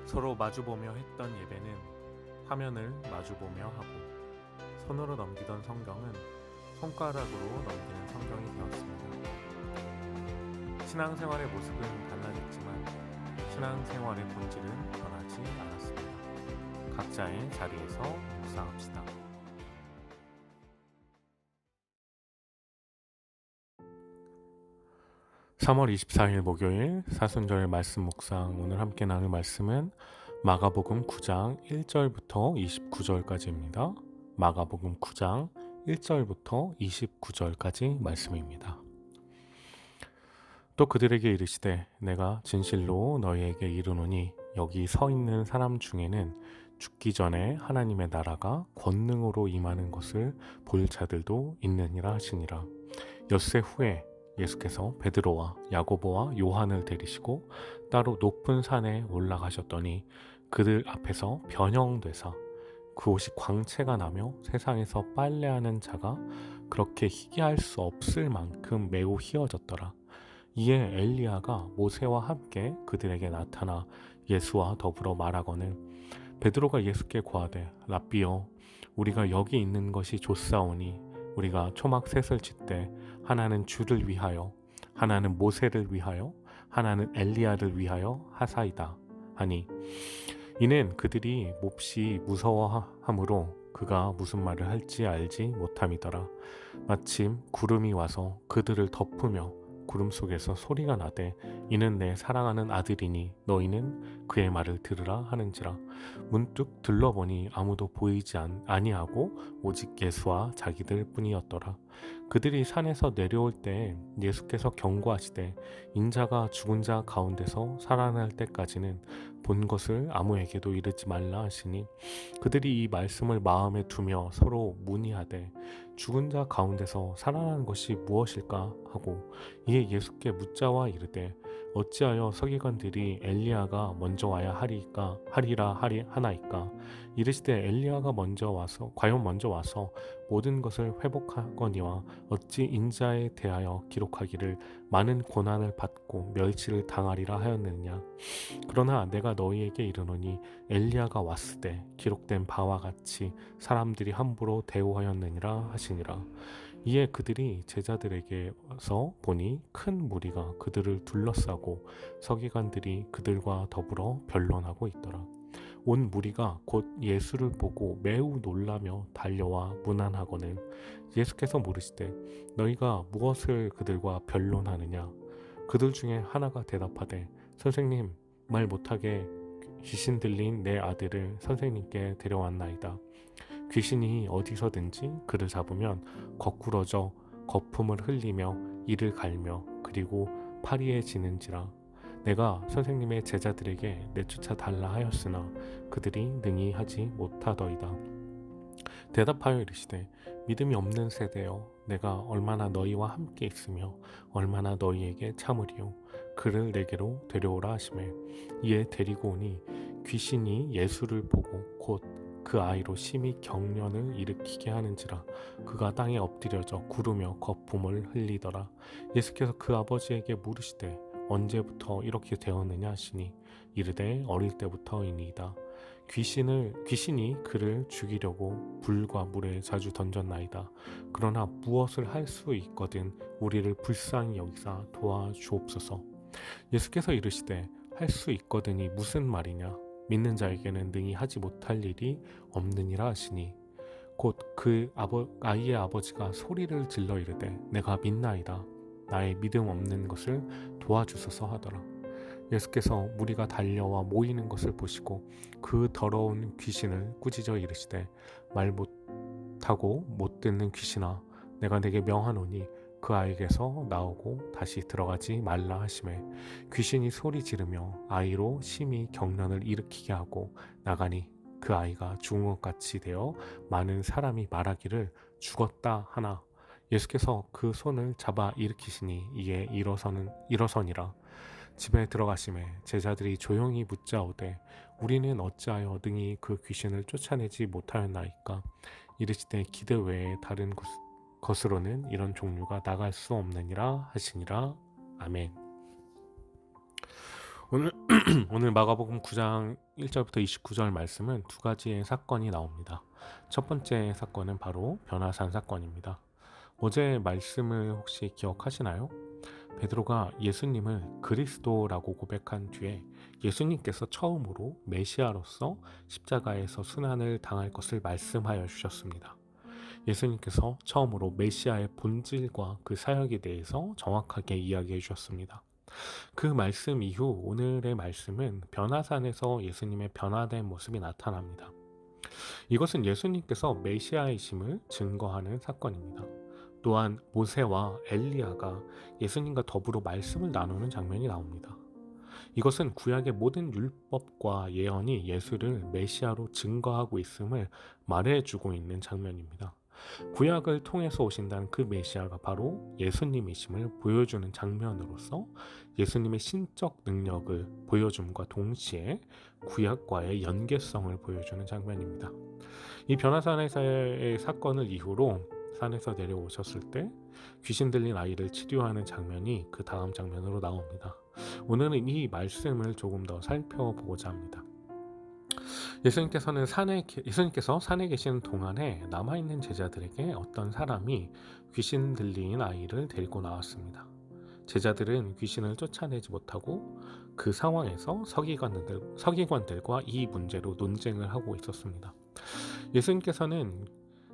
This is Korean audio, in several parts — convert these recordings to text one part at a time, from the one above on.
서로 마주보며 했던 예배는 화면을 마주보며 하고 손으로 넘기던 성경은 손가락으로 넘기는 성경이 되었습니다. 신앙생활의 모습은 달라졌지만 신앙생활의 본질은 변하지 않았습니다. 각자의 자리에서 묵상합시다. (3월 24일) 목요일 사순절 말씀 묵상. 오늘 함께 나눌 말씀은 마가복음 9장 1절부터 29절까지입니다. 마가복음 9장 1절부터 29절까지 말씀입니다. 또 그들에게 이르시되 내가 진실로 너희에게 이르노니 여기 서 있는 사람 중에는 죽기 전에 하나님의 나라가 권능으로 임하는 것을 볼 자들도 있느니라 하시니라. 엿새 후에 예수께서 베드로와 야고보와 요한을 데리시고 따로 높은 산에 올라가셨더니 그들 앞에서 변형되사 그 옷이 광채가 나며 세상에서 빨래하는 자가 그렇게 희게 할 수 없을 만큼 매우 희어졌더라. 이에 엘리야가 모세와 함께 그들에게 나타나 예수와 더불어 말하거늘 베드로가 예수께 고하되 랍비여 우리가 여기 있는 것이 좋사오니 우리가 초막 셋을 짓되 하나는 주를 위하여 하나는 모세를 위하여 하나는 엘리야를 위하여 하사이다 하니 이는 그들이 몹시 무서워하므로 그가 무슨 말을 할지 알지 못함이더라. 마침 구름이 와서 그들을 덮으며 구름 속에서 소리가 나되 이는 내 사랑하는 아들이니 너희는 그의 말을 들으라 하는지라. 문득 들러보니 아무도 보이지 아니하고 오직 예수와 자기들 뿐이었더라. 그들이 산에서 내려올 때 예수께서 경고하시되 인자가 죽은 자 가운데서 살아날 때까지는 본 것을 아무에게도 이르지 말라 하시니 그들이 이 말씀을 마음에 두며 서로 문의하되 죽은 자 가운데서 살아난 것이 무엇일까 하고 이에 예수께 묻자와 이르되 어찌하여 서기관들이 엘리야가 먼저 와야 하리라 하나이까. 이르시되 엘리야가 과연 먼저 와서 모든 것을 회복하거니와 어찌 인자에 대하여 기록하기를 많은 고난을 받고 멸치를 당하리라 하였느냐. 그러나 내가 너희에게 이르노니 엘리야가 왔으되 기록된 바와 같이 사람들이 함부로 대우하였느니라 하시니라. 이에 그들이 제자들에게 와서 보니 큰 무리가 그들을 둘러싸고 서기관들이 그들과 더불어 변론하고 있더라. 온 무리가 곧 예수를 보고 매우 놀라며 달려와 문안하거늘 예수께서 물으시되 너희가 무엇을 그들과 변론하느냐. 그들 중에 하나가 대답하되 선생님 말 못하게 귀신 들린 내 아들을 선생님께 데려왔나이다. 귀신이 어디서든지 그를 잡으면 거꾸러져 거품을 흘리며 이를 갈며 그리고 파리에 지는지라. 내가 선생님의 제자들에게 내쫓아 달라 하였으나 그들이 능히 하지 못하더이다. 대답하여 이르시되 믿음이 없는 세대여 내가 얼마나 너희와 함께 있으며 얼마나 너희에게 참으리요. 그를 내게로 데려오라 하시매 이에 데리고 오니 귀신이 예수를 보고 곧 그 아이로 심히 경련을 일으키게 하는지라. 그가 땅에 엎드려져 구르며 거품을 흘리더라. 예수께서 그 아버지에게 물으시되 언제부터 이렇게 되었느냐 하시니 이르되 어릴 때부터이니이다. 귀신이 그를 죽이려고 불과 물에 자주 던졌나이다. 그러나 무엇을 할 수 있거든 우리를 불쌍히 여기사 도와주옵소서. 예수께서 이르시되 할 수 있거든이 무슨 말이냐. 믿는 자에게는 능히 하지 못할 일이 없느니라 하시니 곧 그 아이의 아버지가 소리를 질러 이르되 내가 믿나이다. 나의 믿음 없는 것을 도와주소서 하더라. 예수께서 무리가 달려와 모이는 것을 보시고 그 더러운 귀신을 꾸짖어 이르시되 말 못하고 못 듣는 귀신아 내가 내게 명하노니 그 아이에게서 나오고 다시 들어가지 말라 하시매 귀신이 소리 지르며 아이로 심히 경련을 일으키게 하고 나가니 그 아이가 죽은 것 같이 되어 많은 사람이 말하기를 죽었다 하나 예수께서 그 손을 잡아 일으키시니 이에 일어서니라. 집에 들어가심에 제자들이 조용히 묻자오되 우리는 어찌하여 능히 그 귀신을 쫓아내지 못하였나이까. 이르시되 기대 외에 다른 것으로는 이런 종류가 나갈 수 없느니라 하시니라. 아멘. 오늘 오늘 마가복음 9장 1절부터 29절 말씀은 두 가지의 사건이 나옵니다. 첫 번째 사건은 바로 변화산 사건입니다. 어제 말씀을 혹시 기억하시나요? 베드로가 예수님을 그리스도라고 고백한 뒤에 예수님께서 처음으로 메시아로서 십자가에서 순환을 당할 것을 말씀하여 주셨습니다. 예수님께서 처음으로 메시아의 본질과 그 사역에 대해서 정확하게 이야기해 주셨습니다. 그 말씀 이후 오늘의 말씀은 변화산에서 예수님의 변화된 모습이 나타납니다. 이것은 예수님께서 메시아이심을 증거하는 사건입니다. 또한 모세와 엘리야가 예수님과 더불어 말씀을 나누는 장면이 나옵니다. 이것은 구약의 모든 율법과 예언이 예수를 메시아로 증거하고 있음을 말해주고 있는 장면입니다. 구약을 통해서 오신다는 그 메시아가 바로 예수님이심을 보여주는 장면으로서 예수님의 신적 능력을 보여줌과 동시에 구약과의 연계성을 보여주는 장면입니다. 이 변화산에서의 사건을 이후로 산에서 내려오셨을 때 귀신 들린 아이를 치료하는 장면이 그 다음 장면으로 나옵니다. 오늘은 이 말씀을 조금 더 살펴보고자 합니다. 예수님께서 산에 계시는 동안에 남아있는 제자들에게 어떤 사람이 귀신 들린 아이를 데리고 나왔습니다. 제자들은 귀신을 쫓아내지 못하고 그 상황에서 서기관들과 이 문제로 논쟁을 하고 있었습니다. 예수님께서는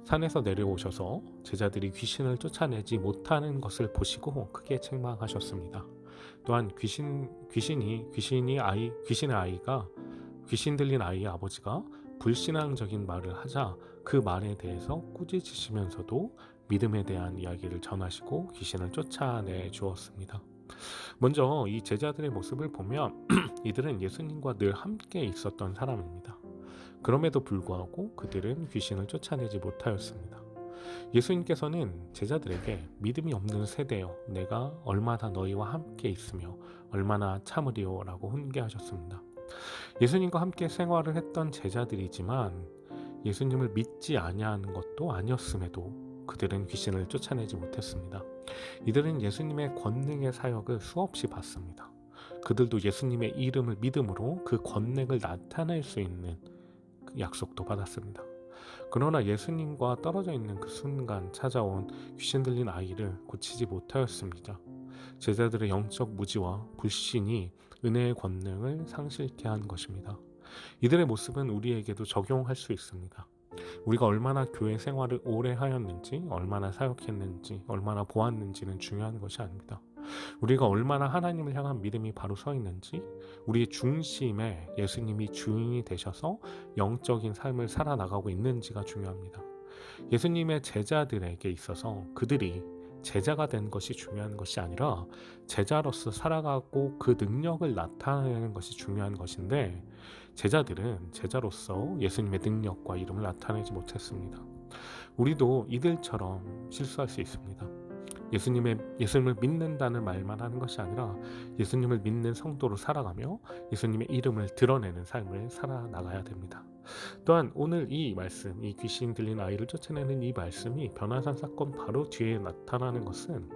산에서 내려오셔서 제자들이 귀신을 쫓아내지 못하는 것을 보시고 크게 책망하셨습니다. 또한 귀신의 아이가 귀신 들린 아이의 아버지가 불신앙적인 말을 하자 그 말에 대해서 꾸짖으시면서도 믿음에 대한 이야기를 전하시고 귀신을 쫓아내 주었습니다. 먼저 이 제자들의 모습을 보면 이들은 예수님과 늘 함께 있었던 사람입니다. 그럼에도 불구하고 그들은 귀신을 쫓아내지 못하였습니다. 예수님께서는 제자들에게 믿음이 없는 세대여 내가 얼마나 너희와 함께 있으며 얼마나 참으리요 라고 훈계하셨습니다. 예수님과 함께 생활을 했던 제자들이지만 예수님을 믿지 아니하는 것도 아니었음에도 그들은 귀신을 쫓아내지 못했습니다. 이들은 예수님의 권능의 사역을 수없이 봤습니다. 그들도 예수님의 이름을 믿음으로 그 권능을 나타낼 수 있는 그 약속도 받았습니다. 그러나 예수님과 떨어져 있는 그 순간 찾아온 귀신 들린 아이를 고치지 못하였습니다. 제자들의 영적 무지와 불신이 은혜의 권능을 상실케 한 것입니다. 이들의 모습은 우리에게도 적용할 수 있습니다. 우리가 얼마나 교회 생활을 오래 하였는지, 얼마나 사역했는지, 얼마나 보았는지는 중요한 것이 아닙니다. 우리가 얼마나 하나님을 향한 믿음이 바로 서 있는지, 우리의 중심에 예수님이 주인이 되셔서 영적인 삶을 살아나가고 있는지가 중요합니다. 예수님의 제자들에게 있어서 그들이 제자가 된 것이 중요한 것이 아니라 제자로서 살아가고 그 능력을 나타내는 것이 중요한 것인데 제자들은 제자로서 예수님의 능력과 이름을 나타내지 못했습니다. 우리도 이들처럼 실수할 수 있습니다. 예수님을 믿는다는 말만 하는 것이 아니라 예수님을 믿는 성도로 살아가며 예수님의 이름을 드러내는 삶을 살아나가야 됩니다. 또한 오늘 이 말씀, 이 귀신 들린 아이를 쫓아내는 이 말씀이 변화산 사건 바로 뒤에 나타나는 것은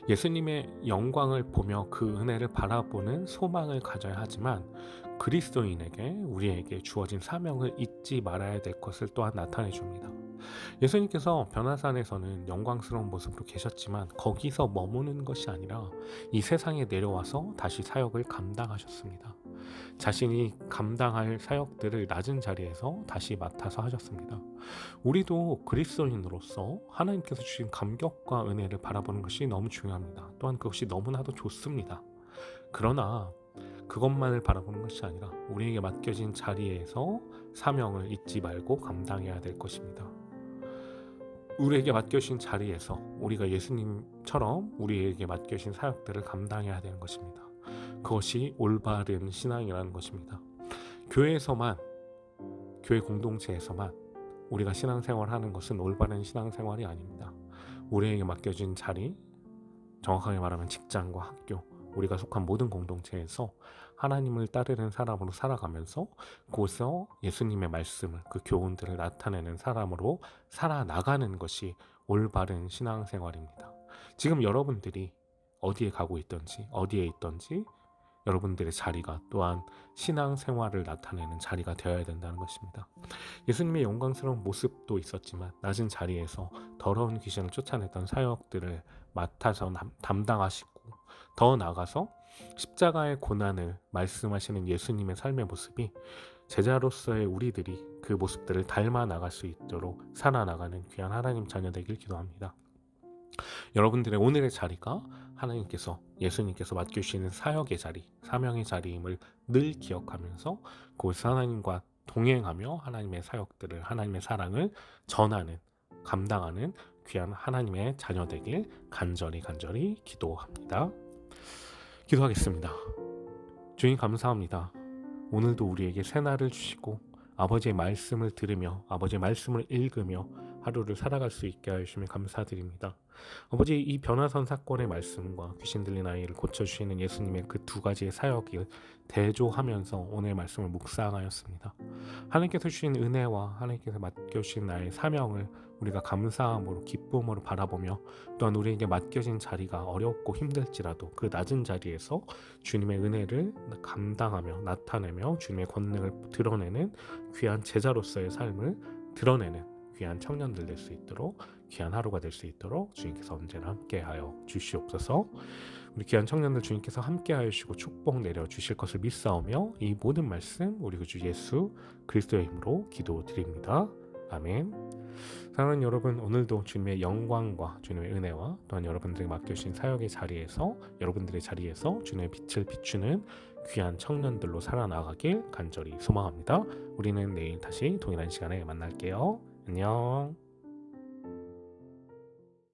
예수님의 영광을 보며 그 은혜를 바라보는 소망을 가져야 하지만 그리스도인에게 우리에게 주어진 사명을 잊지 말아야 될 것을 또한 나타내 줍니다. 예수님께서 변화산에서는 영광스러운 모습으로 계셨지만 거기서 머무는 것이 아니라 이 세상에 내려와서 다시 사역을 감당하셨습니다. 자신이 감당할 사역들을 낮은 자리에서 다시 맡아서 하셨습니다. 우리도 그리스도인으로서 하나님께서 주신 감격과 은혜를 바라보는 것이 너무 중요합니다. 또한 그것이 너무나도 좋습니다. 그러나 그것만을 바라보는 것이 아니라 우리에게 맡겨진 자리에서 사명을 잊지 말고 감당해야 될 것입니다. 우리에게 맡겨진 자리에서 우리가 예수님처럼 우리에게 맡겨진 사역들을 감당해야 되는 것입니다. 그것이 올바른 신앙이라는 것입니다. 교회에서만, 교회 공동체에서만 우리가 신앙생활하는 것은 올바른 신앙생활이 아닙니다. 우리에게 맡겨진 자리, 정확하게 말하면 직장과 학교, 우리가 속한 모든 공동체에서 하나님을 따르는 사람으로 살아가면서 그곳에서 예수님의 말씀을, 그 교훈들을 나타내는 사람으로 살아나가는 것이 올바른 신앙생활입니다. 지금 여러분들이 어디에 가고 있든지 어디에 있든지 여러분들의 자리가 또한 신앙생활을 나타내는 자리가 되어야 된다는 것입니다. 예수님의 영광스러운 모습도 있었지만 낮은 자리에서 더러운 귀신을 쫓아냈던 사역들을 맡아서 담당하시고, 더 나아가서 십자가의 고난을 말씀하시는 예수님의 삶의 모습이 제자로서의 우리들이 그 모습들을 닮아 나갈 수 있도록 살아나가는 귀한 하나님 자녀 되길 기도합니다. 여러분들의 오늘의 자리가 하나님께서, 예수님께서 맡겨주시는 사역의 자리, 사명의 자리임을 늘 기억하면서 그곳에서 하나님과 동행하며 하나님의 사역들을, 하나님의 사랑을 전하는, 감당하는 귀한 하나님의 자녀 되길 간절히 기도합니다. 기도하겠습니다. 주님 감사합니다. 오늘도 우리에게 새날을 주시고 아버지의 말씀을 들으며 아버지의 말씀을 읽으며 하루를 살아갈 수 있게 하시면 감사드립니다. 아버지, 이 변화선 사건의 말씀과 귀신 들린 아이를 고쳐주시는 예수님의 그 두 가지의 사역을 대조하면서 오늘 말씀을 묵상하였습니다. 하나님께서 주신 은혜와 하나님께서 맡겨주신 나의 사명을 우리가 감사함으로 기쁨으로 바라보며, 또한 우리에게 맡겨진 자리가 어렵고 힘들지라도 그 낮은 자리에서 주님의 은혜를 감당하며 나타내며 주님의 권능을 드러내는 귀한 제자로서의 삶을 드러내는 귀한 청년들 될 수 있도록, 귀한 하루가 될 수 있도록 주님께서 언제나 함께하여 주시옵소서. 우리 귀한 청년들 주님께서 함께하여 주시고 축복 내려 주실 것을 믿사오며 이 모든 말씀 우리 그 주 예수 그리스도의 힘으로 기도드립니다. 아멘. 사랑하는 여러분, 오늘도 주님의 영광과 주님의 은혜와 또한 여러분들에게 맡겨주신 사역의 자리에서, 여러분들의 자리에서 주님의 빛을 비추는 귀한 청년들로 살아나가길 간절히 소망합니다. 우리는 내일 다시 동일한 시간에 만날게요. 안녕.